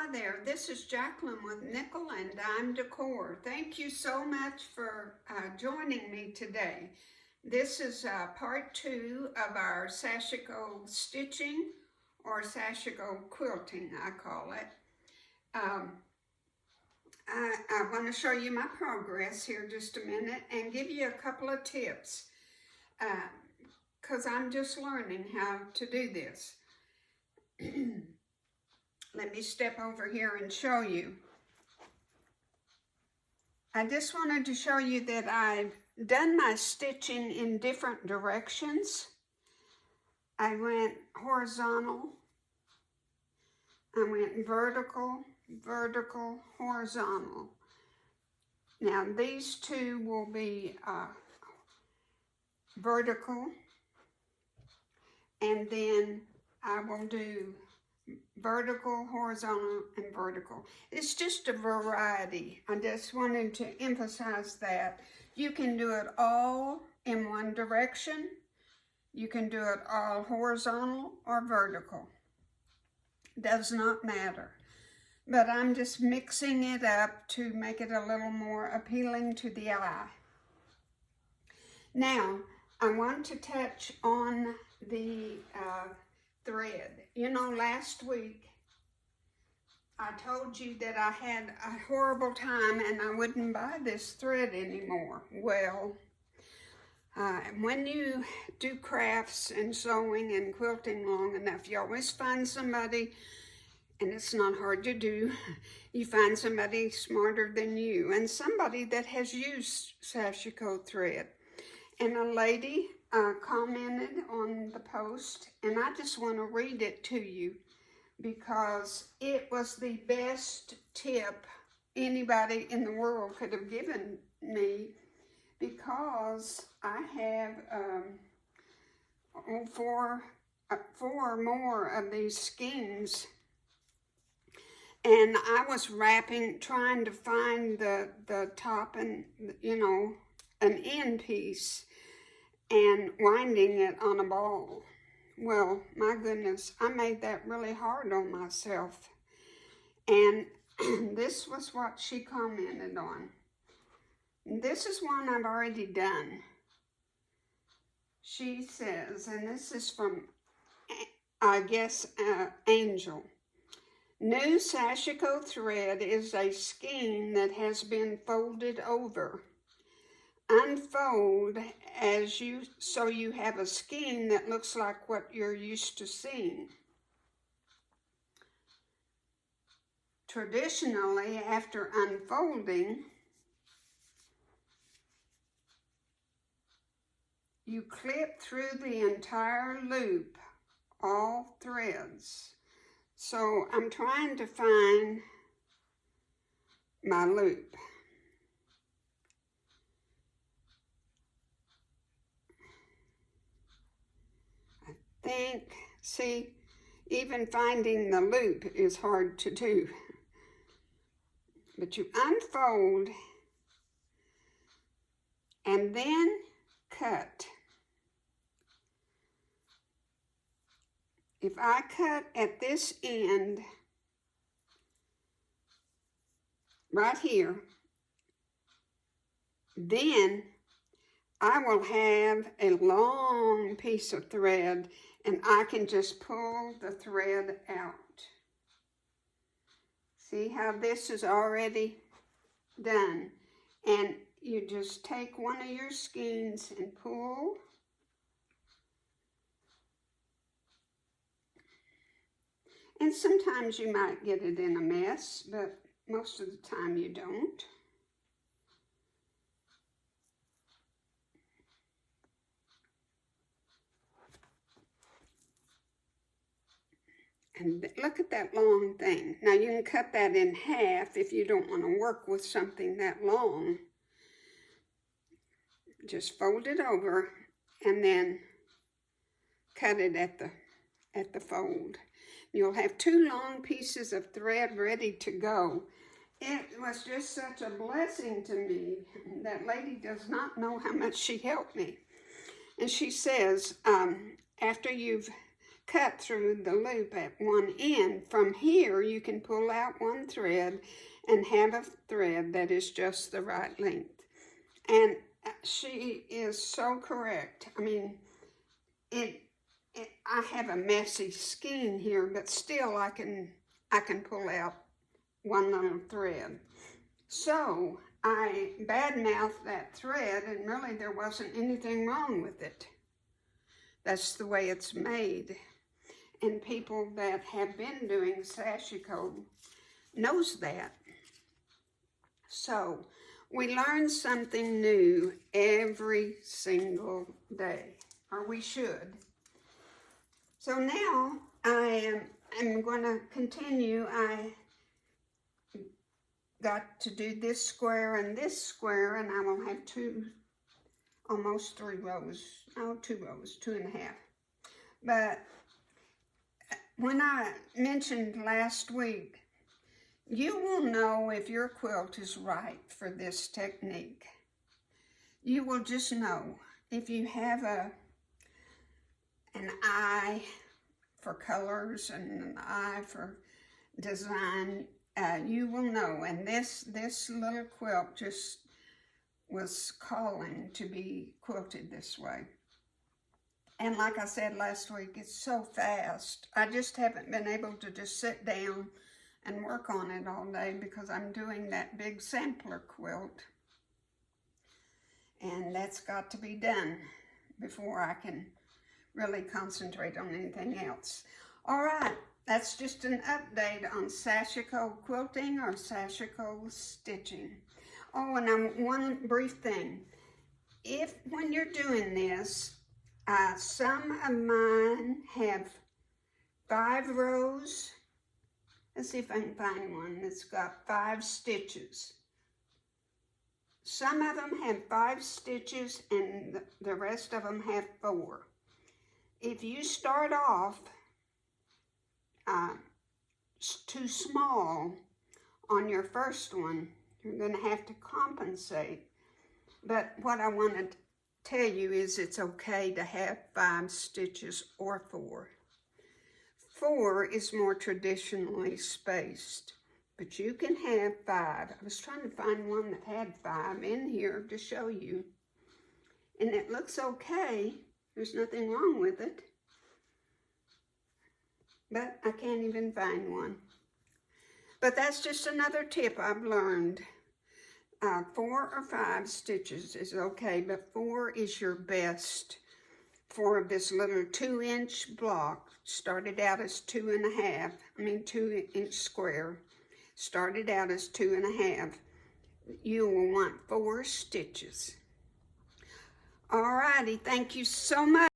Hi there, this is Jacqueline with Nikkel Dime Decor. Thank you so much for joining me today. This is part 2 of our Sashiko stitching, or Sashiko quilting, I call it. I want to show you my progress here just a minute and give you a couple of tips because I'm just learning how to do this. Let me step over here and show you. I just wanted to show you that I've done my stitching in different directions. I went horizontal, I went vertical, vertical, horizontal. Now these two will be vertical, and then I will do vertical, horizontal, and vertical. It's just a variety. I just wanted to emphasize that. You can do it all in one direction. You can do it all horizontal or vertical. Does not matter. But I'm just mixing it up to make it a little more appealing to the eye. Now, I want to touch on the thread. You know, last week I told you that I had a horrible time and I wouldn't buy this thread anymore. Well, when you do crafts and sewing and quilting long enough, you always find somebody, and it's not hard to do, you find somebody smarter than you and somebody that has used Sashiko thread. And a lady commented on the post, and I just want to read it to you because it was the best tip anybody in the world could have given me, because I have four or more of these skeins, and I was trying to find the top and, you know, an end piece, and winding it on a ball. Well, my goodness, I made that really hard on myself. And this was what she commented on. This is one I've already done. She says, and this is from, I guess, Angel. New Sashiko thread is a skein that has been folded over. Unfold so you have a skein that looks like what you're used to seeing. Traditionally, after unfolding, you clip through the entire loop, all threads. So I'm trying to find my loop. See, even finding the loop is hard to do. But you unfold and then cut. If I cut at this end, right here, then I will have a long piece of thread, and I can just pull the thread out. See how this is already done? And you just take one of your skeins and pull. And sometimes you might get it in a mess, but most of the time you don't. And look at that long thing. Now you can cut that in half if you don't want to work with something that long. Just fold it over and then cut it at the fold. You'll have 2 long pieces of thread ready to go. It was just such a blessing to me. That lady does not know how much she helped me. And she says, after you've cut through the loop at one end. From here, you can pull out one thread and have a thread that is just the right length. And she is so correct. I mean, I have a messy skein here, but still I can pull out one little thread. So I badmouthed that thread, and really there wasn't anything wrong with it. That's the way it's made. And people that have been doing Sashiko knows that. So we learn something new every single day, or we should. So now I am going to continue. I got to do this square and this square, and I will have almost 3 rows. Oh, 2 rows, 2.5. But when I mentioned last week, you will know if your quilt is right for this technique. You will just know. If you have an eye for colors and an eye for design, you will know. And this little quilt just was calling to be quilted this way. And like I said last week, it's so fast. I just haven't been able to just sit down and work on it all day because I'm doing that big sampler quilt. And that's got to be done before I can really concentrate on anything else. All right, that's just an update on Sashiko quilting or Sashiko stitching. Oh, and one brief thing. When you're doing this, some of mine have 5 rows. Let's see if I can find one that's got 5 stitches. Some of them have 5 stitches and the rest of them have 4. If you start off too small on your first one, you're going to have to compensate. But what I want to tell you is it's okay to have 5 stitches or 4. 4 is more traditionally spaced, but you can have 5. I was trying to find one that had 5 in here to show you, and it looks okay. There's nothing wrong with it, but I can't even find one. But that's just another tip I've learned. 4 or 5 stitches is okay, but 4 is your best for this little 2-inch block. Started out as 2.5 square. Started out as 2.5. You will want 4 stitches. Alrighty, thank you so much.